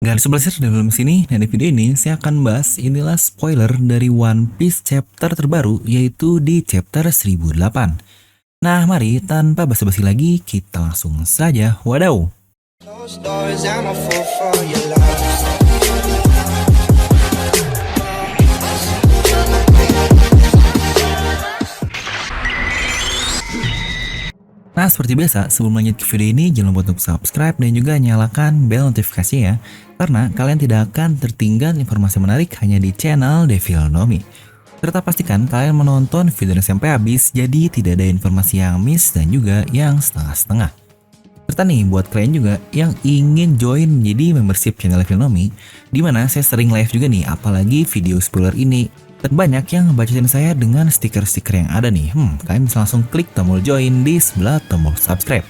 Dan sebelah dalam sini, dan di video ini saya akan bahas inilah spoiler dari One Piece chapter terbaru, yaitu di chapter 1008. Nah mari tanpa basa-basi lagi kita langsung saja wadaw. Nah seperti biasa, sebelum lanjut ke video ini jangan lupa untuk subscribe dan juga nyalakan bel notifikasi ya, karena kalian tidak akan tertinggal informasi menarik hanya di channel Devil Nomi. Serta pastikan kalian menonton video ini sampai habis, jadi tidak ada informasi yang miss dan juga yang setengah-setengah. Serta nih buat kalian juga yang ingin join menjadi membership channel Devil Nomi, dimana saya sering live juga nih, apalagi video spoiler ini. Dan banyak yang ngebacain saya dengan stiker-stiker yang ada nih. Kalian bisa langsung klik tombol join di sebelah tombol subscribe.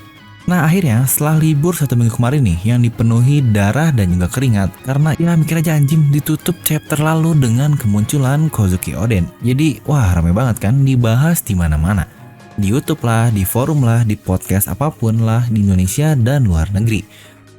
Nah akhirnya setelah libur 1 minggu kemarin nih yang dipenuhi darah dan juga keringat, karena ya mikir aja anjing ditutup chapter lalu dengan kemunculan Kozuki Oden. Jadi wah rame banget kan, dibahas di mana-mana. Di YouTube lah, di forum lah, di podcast apapun lah di Indonesia dan luar negeri.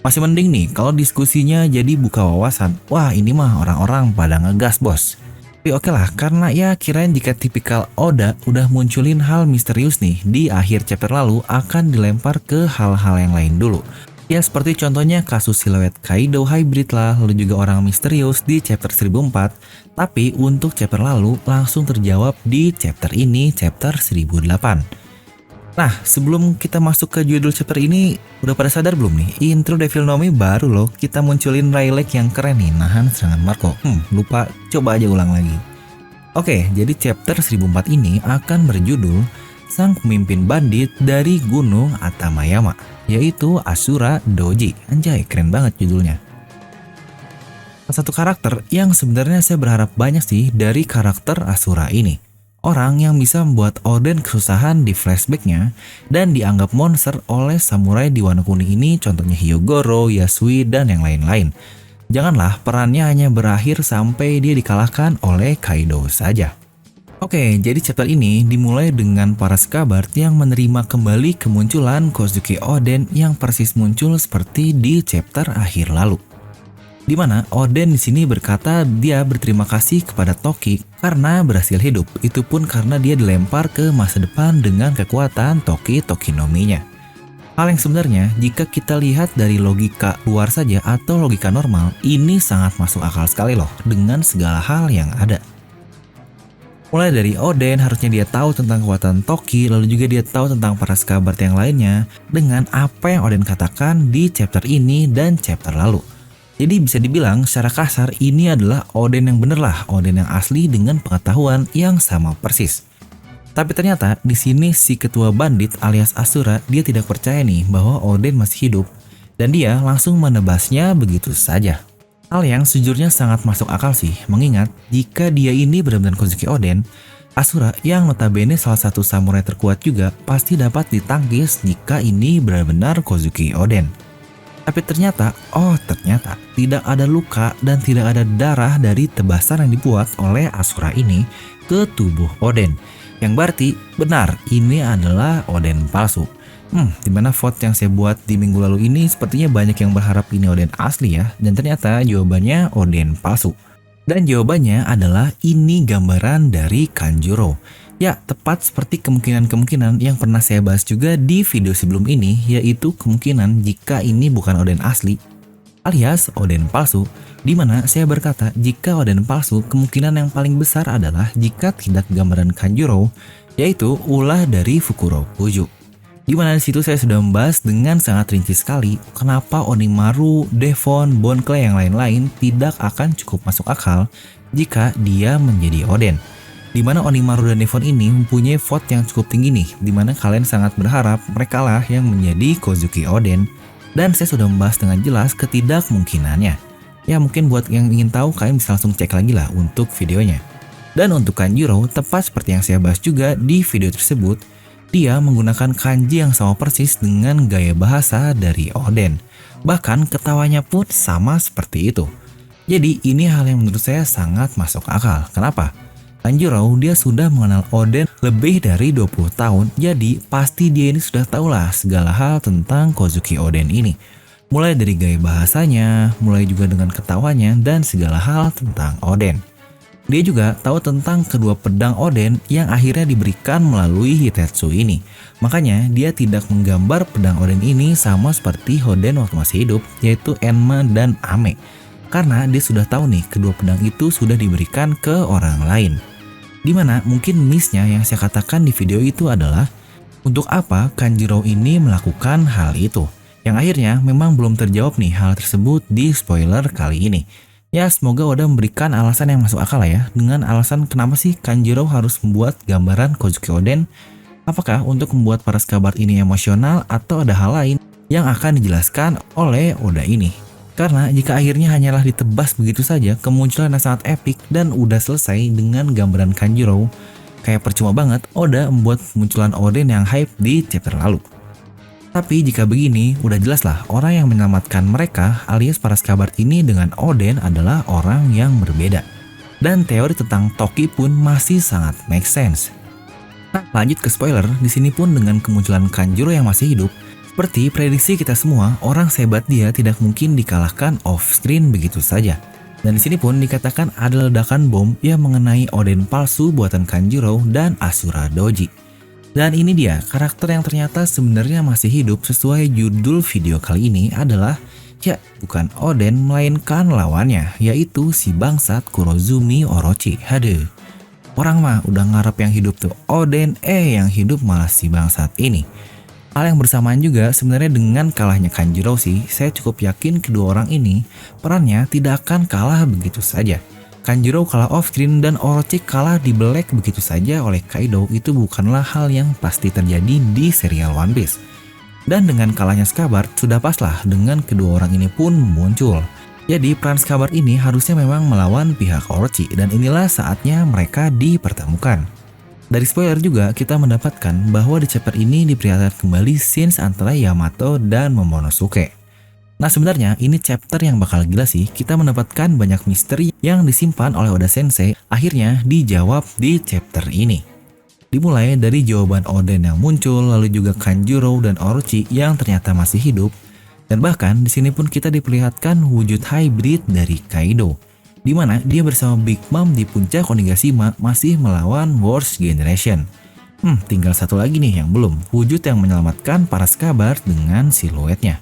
Masih mending nih kalau diskusinya jadi buka wawasan. Wah ini mah orang-orang pada ngegas bos. Tapi oke lah, karena ya kirain jika tipikal Oda udah munculin hal misterius nih di akhir chapter lalu akan dilempar ke hal-hal yang lain dulu. Ya seperti contohnya kasus siluet Kaido Hybrid lah, lalu juga orang misterius di chapter 1004. Tapi untuk chapter lalu langsung terjawab di chapter ini, chapter 1008. Nah sebelum kita masuk ke judul chapter ini, udah pada sadar belum nih? Intro Devil Nomi baru loh kita munculin Rayleigh yang keren nih nahan serangan Marco. Lupa, coba aja ulang lagi. Oke, jadi chapter 1004 ini akan berjudul Sang Pemimpin Bandit dari Gunung Atamayama, yaitu Asura Doji. Anjay, keren banget judulnya. Salah satu karakter yang sebenarnya saya berharap banyak sih dari karakter Asura ini. Orang yang bisa membuat Oden kesusahan di flashbacknya dan dianggap monster oleh samurai di Wano Kuni ini, contohnya Hyogoro, Yasui, dan yang lain-lain. Janganlah perannya hanya berakhir sampai dia dikalahkan oleh Kaido saja. Oke, jadi chapter ini dimulai dengan para Scabbard yang menerima kembali kemunculan Kozuki Oden yang persis muncul seperti di chapter akhir lalu. Di mana Oden di sini berkata dia berterima kasih kepada Toki karena berhasil hidup. Itu pun karena dia dilempar ke masa depan dengan kekuatan Toki Tokinominya. Hal yang sebenarnya jika kita lihat dari logika luar saja atau logika normal, ini sangat masuk akal sekali loh dengan segala hal yang ada. Mulai dari Oden harusnya dia tahu tentang kekuatan Toki, lalu juga dia tahu tentang para Scabbard yang lainnya dengan apa yang Oden katakan di chapter ini dan chapter lalu. Jadi bisa dibilang secara kasar ini adalah Oden yang bener lah, Oden yang asli dengan pengetahuan yang sama persis. Tapi ternyata di sini si ketua bandit alias Asura dia tidak percaya nih bahwa Oden masih hidup dan dia langsung menebasnya begitu saja. Hal yang sejujurnya sangat masuk akal sih, mengingat jika dia ini benar-benar Kozuki Oden, Asura yang notabene salah satu samurai terkuat juga pasti dapat ditangkis jika ini benar-benar Kozuki Oden. Tapi ternyata tidak ada luka dan tidak ada darah dari tebasan yang dibuat oleh Asura ini ke tubuh Oden. Yang berarti benar ini adalah Oden palsu. Dimana vote yang saya buat di minggu lalu ini sepertinya banyak yang berharap ini Oden asli ya. Dan ternyata jawabannya Oden palsu. Dan jawabannya adalah ini gambaran dari Kanjuro. Ya, tepat seperti kemungkinan-kemungkinan yang pernah saya bahas juga di video sebelum ini, yaitu kemungkinan jika ini bukan Oden asli, alias Oden palsu, dimana saya berkata jika Oden palsu, kemungkinan yang paling besar adalah jika tidak gambaran Kanjuro, yaitu ulah dari Fukurokuju. Dimana di situ saya sudah membahas dengan sangat rinci sekali kenapa Onimaru, Devon, Bon Clay yang lain-lain tidak akan cukup masuk akal jika dia menjadi Oden. Dimana Onimaru dan Devon ini mempunyai vote yang cukup tinggi nih, dimana kalian sangat berharap mereka lah yang menjadi Kozuki Oden, dan saya sudah membahas dengan jelas ketidakmungkinannya. Ya mungkin buat yang ingin tahu kalian bisa langsung cek lagi lah untuk videonya. Dan untuk Kanjuro, tepat seperti yang saya bahas juga di video tersebut, dia menggunakan kanji yang sama persis dengan gaya bahasa dari Oden. Bahkan ketawanya pun sama seperti itu. Jadi ini hal yang menurut saya sangat masuk akal. Kenapa? Kanjuro dia sudah mengenal Oden lebih dari 20 tahun, jadi pasti dia ini sudah tahulah segala hal tentang Kozuki Oden ini. Mulai dari gaya bahasanya, mulai juga dengan ketawanya, dan segala hal tentang Oden. Dia juga tahu tentang kedua pedang Oden yang akhirnya diberikan melalui Hitetsu ini. Makanya dia tidak menggambar pedang Oden ini sama seperti Oden waktu masih hidup, yaitu Enma dan Ame. Karena dia sudah tahu nih kedua pedang itu sudah diberikan ke orang lain. Dimana mungkin miss-nya yang saya katakan di video itu adalah untuk apa Kanjuro ini melakukan hal itu. Yang akhirnya memang belum terjawab nih hal tersebut di spoiler kali ini. Ya semoga Oda memberikan alasan yang masuk akal lah ya. Dengan alasan kenapa sih Kanjuro harus membuat gambaran Kozuki Oden. Apakah untuk membuat para sahabat ini emosional atau ada hal lain yang akan dijelaskan oleh Oda ini. Karena jika akhirnya hanyalah ditebas begitu saja kemunculan yang sangat epik dan udah selesai dengan gambaran Kanjuro, kayak percuma banget Oda membuat kemunculan Oden yang hype di chapter lalu. Tapi jika begini, udah jelas lah orang yang menyelamatkan mereka alias para sahabat ini dengan Oden adalah orang yang berbeda. Dan teori tentang Toki pun masih sangat make sense. Nah, lanjut ke spoiler, di sini pun dengan kemunculan Kanjuro yang masih hidup, seperti prediksi kita semua, orang sehebat dia tidak mungkin dikalahkan off screen begitu saja. Dan di sini pun dikatakan ada ledakan bom yang mengenai Oden palsu buatan Kanjuro dan Asura Doji. Dan ini dia karakter yang ternyata sebenarnya masih hidup sesuai judul video kali ini adalah ya bukan Oden melainkan lawannya yaitu si bangsat Kurozumi Orochi. Haduh, orang mah udah ngarep yang hidup tuh Oden, yang hidup malah si bangsat ini. Hal yang bersamaan juga sebenarnya dengan kalahnya Kanjuro sih, saya cukup yakin kedua orang ini perannya tidak akan kalah begitu saja. Kanjuro kalah off-screen dan Orochi kalah di Black begitu saja oleh Kaido itu bukanlah hal yang pasti terjadi di serial One Piece. Dan dengan kalahnya Scabbard sudah pas lah dengan kedua orang ini pun muncul. Jadi peran Scabbard ini harusnya memang melawan pihak Orochi dan inilah saatnya mereka dipertemukan. Dari spoiler juga kita mendapatkan bahwa di chapter ini diperlihatkan kembali scenes antara Yamato dan Momonosuke. Nah sebenarnya ini chapter yang bakal gila sih, kita mendapatkan banyak misteri yang disimpan oleh Oda Sensei akhirnya dijawab di chapter ini. Dimulai dari jawaban Oden yang muncul, lalu juga Kanjuro dan Orochi yang ternyata masih hidup, dan bahkan di sini pun kita diperlihatkan wujud hybrid dari Kaido, di mana dia bersama Big Mom di puncak Onigashima masih melawan Worst Generation. Tinggal satu lagi nih yang belum, wujud yang menyelamatkan para Scabbard dengan siluetnya.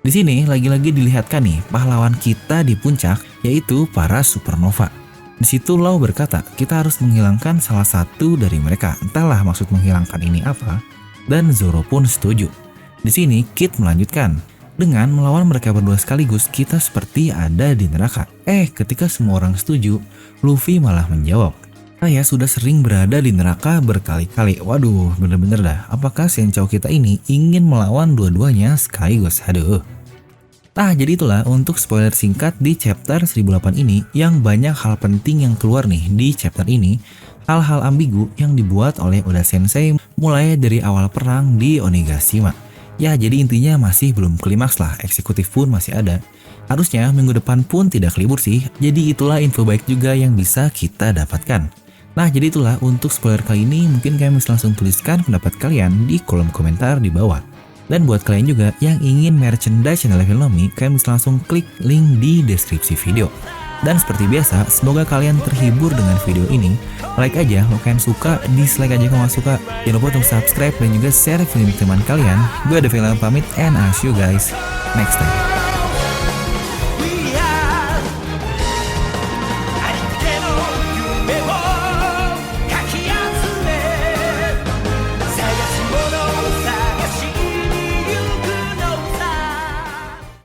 Di sini lagi-lagi dilihatkan nih pahlawan kita di puncak yaitu para supernova. Di situ Law berkata kita harus menghilangkan salah satu dari mereka. Entahlah maksud menghilangkan ini apa. Dan Zoro pun setuju. Di sini Kid melanjutkan dengan melawan mereka berdua sekaligus kita seperti ada di neraka. Ketika semua orang setuju, Luffy malah menjawab, saya sudah sering berada di neraka berkali-kali. Waduh, bener-bener dah. Apakah Senchou kita ini ingin melawan dua-duanya sekaligus? Aduh. Nah, jadi itulah untuk spoiler singkat di chapter 1008 ini yang banyak hal penting yang keluar nih di chapter ini. Hal-hal ambigu yang dibuat oleh Oda Sensei mulai dari awal perang di Onigashima. Ya, jadi intinya masih belum klimaks lah, eksekutif pun masih ada. Harusnya minggu depan pun tidak libur sih, jadi itulah info baik juga yang bisa kita dapatkan. Nah, jadi itulah untuk spoiler kali ini, mungkin kalian bisa langsung tuliskan pendapat kalian di kolom komentar di bawah. Dan buat kalian juga yang ingin merchandise channel Devil Nomi, kalian bisa langsung klik link di deskripsi video. Dan seperti biasa, semoga kalian terhibur dengan video ini. Like aja kalau kalian suka, dislike aja kalau nggak suka. Jangan lupa untuk subscribe dan juga share video teman kalian. Gue Devil Nomi pamit and I'll see you guys next time.